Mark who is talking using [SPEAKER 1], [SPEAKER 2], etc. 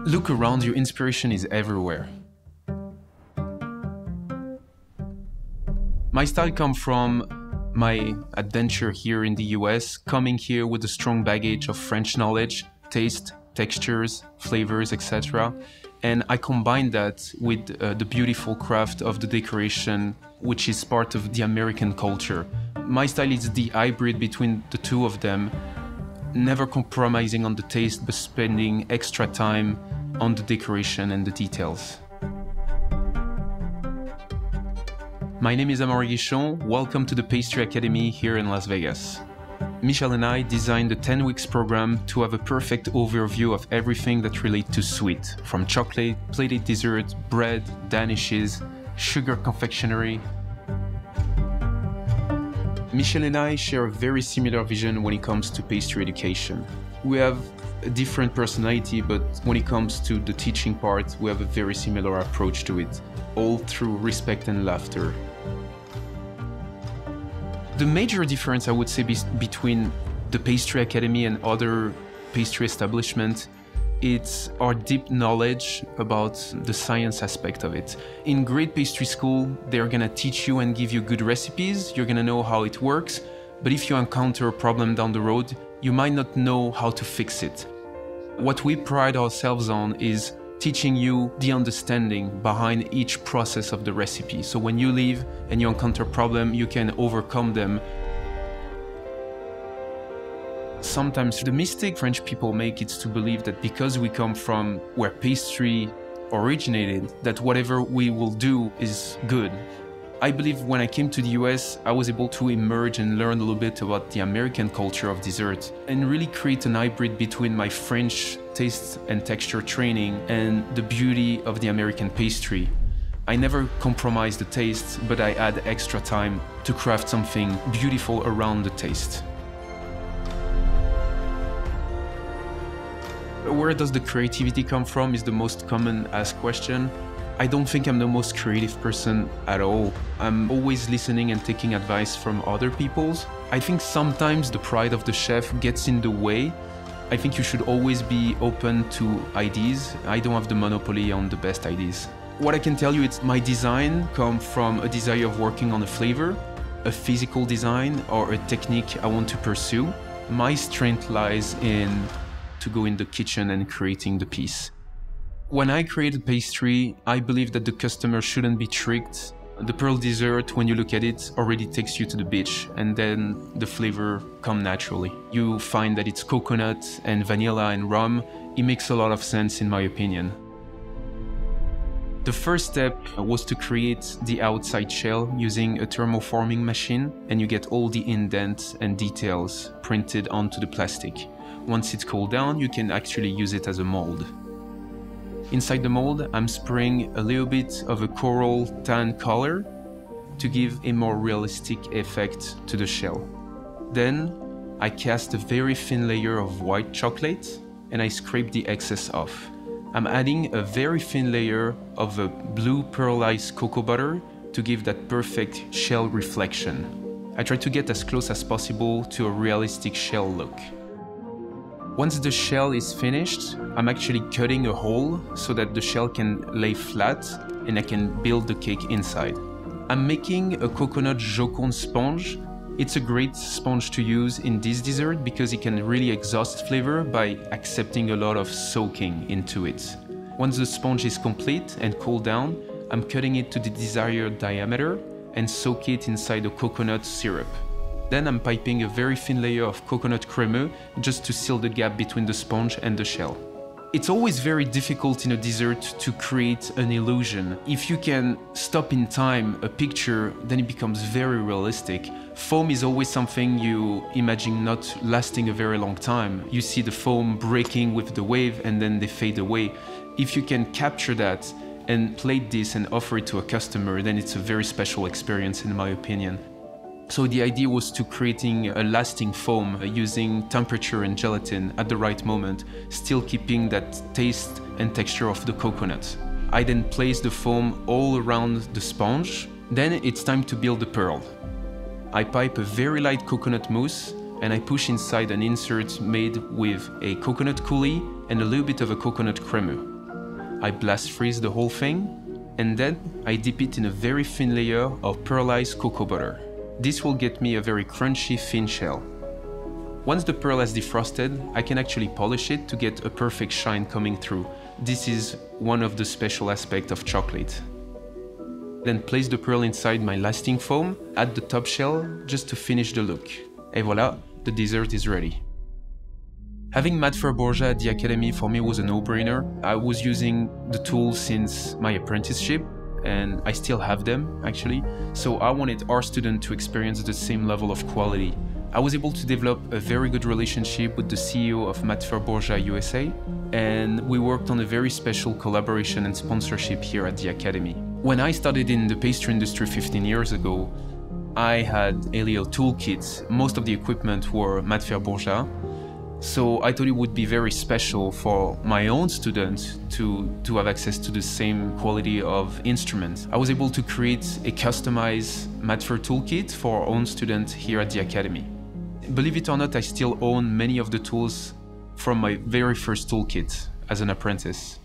[SPEAKER 1] Look around you, inspiration is everywhere. My style comes from my adventure here in the US, coming here with a strong baggage of French knowledge, taste, textures, flavors, etc. And I combine that with the beautiful craft of the decoration, which is part of the American culture. My style is the hybrid between the two of them, never compromising on the taste, but spending extra time on the decoration and the details. My name is Amaury Guichon. Welcome to the Pastry Academy here in Las Vegas. Michel and I designed a 10 weeks program to have a perfect overview of everything that relates to sweet, from chocolate, plated dessert, bread, danishes, sugar confectionery. Michel and I share a very similar vision when it comes to pastry education. We have a different personality, but when it comes to the teaching part, we have a very similar approach to it, all through respect and laughter. The major difference, I would say, between the Pastry Academy and other pastry establishments, it's our deep knowledge about the science aspect of it. In great pastry school, they're gonna teach you and give you good recipes, you're gonna know how it works, but if you encounter a problem down the road, you might not know how to fix it. What we pride ourselves on is teaching you the understanding behind each process of the recipe. So when you leave and you encounter a problem, you can overcome them. Sometimes the mistake French people make is to believe that because we come from where pastry originated, that whatever we will do is good. I believe when I came to the US, I was able to emerge and learn a little bit about the American culture of dessert and really create an hybrid between my French taste and texture training and the beauty of the American pastry. I never compromise the taste, but I add extra time to craft something beautiful around the taste. Where does the creativity come from is the most common asked question. I don't think I'm the most creative person at all. I'm always listening and taking advice from other people's. I think sometimes the pride of the chef gets in the way. I think you should always be open to ideas. I don't have the monopoly on the best ideas. What I can tell you is my design comes from a desire of working on a flavor, a physical design, or a technique I want to pursue. My strength lies in to go in the kitchen and creating the piece. When I create a pastry, I believe that the customer shouldn't be tricked. The pearl dessert, when you look at it, already takes you to the beach, and then the flavor comes naturally. You find that it's coconut and vanilla and rum. It makes a lot of sense in my opinion. The first step was to create the outside shell using a thermoforming machine, and you get all the indents and details printed onto the plastic. Once it's cooled down, you can actually use it as a mold. Inside the mold, I'm spraying a little bit of a coral tan color to give a more realistic effect to the shell. Then I cast a very thin layer of white chocolate and I scrape the excess off. I'm adding a very thin layer of a blue pearlized cocoa butter to give that perfect shell reflection. I try to get as close as possible to a realistic shell look. Once the shell is finished, I'm actually cutting a hole so that the shell can lay flat and I can build the cake inside. I'm making a coconut joconde sponge. It's a great sponge to use in this dessert because it can really exhaust flavor by accepting a lot of soaking into it. Once the sponge is complete and cooled down, I'm cutting it to the desired diameter and soak it inside the coconut syrup. Then I'm piping a very thin layer of coconut crémeux just to seal the gap between the sponge and the shell. It's always very difficult in a dessert to create an illusion. If you can stop in time a picture, then it becomes very realistic. Foam is always something you imagine not lasting a very long time. You see the foam breaking with the wave and then they fade away. If you can capture that and plate this and offer it to a customer, then it's a very special experience in my opinion. So the idea was to creating a lasting foam using temperature and gelatin at the right moment, still keeping that taste and texture of the coconut. I then place the foam all around the sponge. Then it's time to build the pearl. I pipe a very light coconut mousse and I push inside an insert made with a coconut coulis and a little bit of a coconut crémeux. I blast freeze the whole thing, and then I dip it in a very thin layer of pearlized cocoa butter. This will get me a very crunchy, thin shell. Once the pearl has defrosted, I can actually polish it to get a perfect shine coming through. This is one of the special aspects of chocolate. Then place the pearl inside my lasting foam, add the top shell just to finish the look. Et voilà, the dessert is ready. Having Matfer Bourgeat at the Academy for me was a no-brainer. I was using the tools since my apprenticeship, and I still have them actually. So I wanted our students to experience the same level of quality. I was able to develop a very good relationship with the CEO of Matfer Bourgeat USA, and we worked on a very special collaboration and sponsorship here at the Academy. When I started in the pastry industry 15 years ago, I had a little toolkit. Most of the equipment were Matfer Bourgeat, so I thought it would be very special for my own students to have access to the same quality of instruments. I was able to create a customized Matfer toolkit for our own students here at the Academy. Believe it or not, I still own many of the tools from my very first toolkit as an apprentice.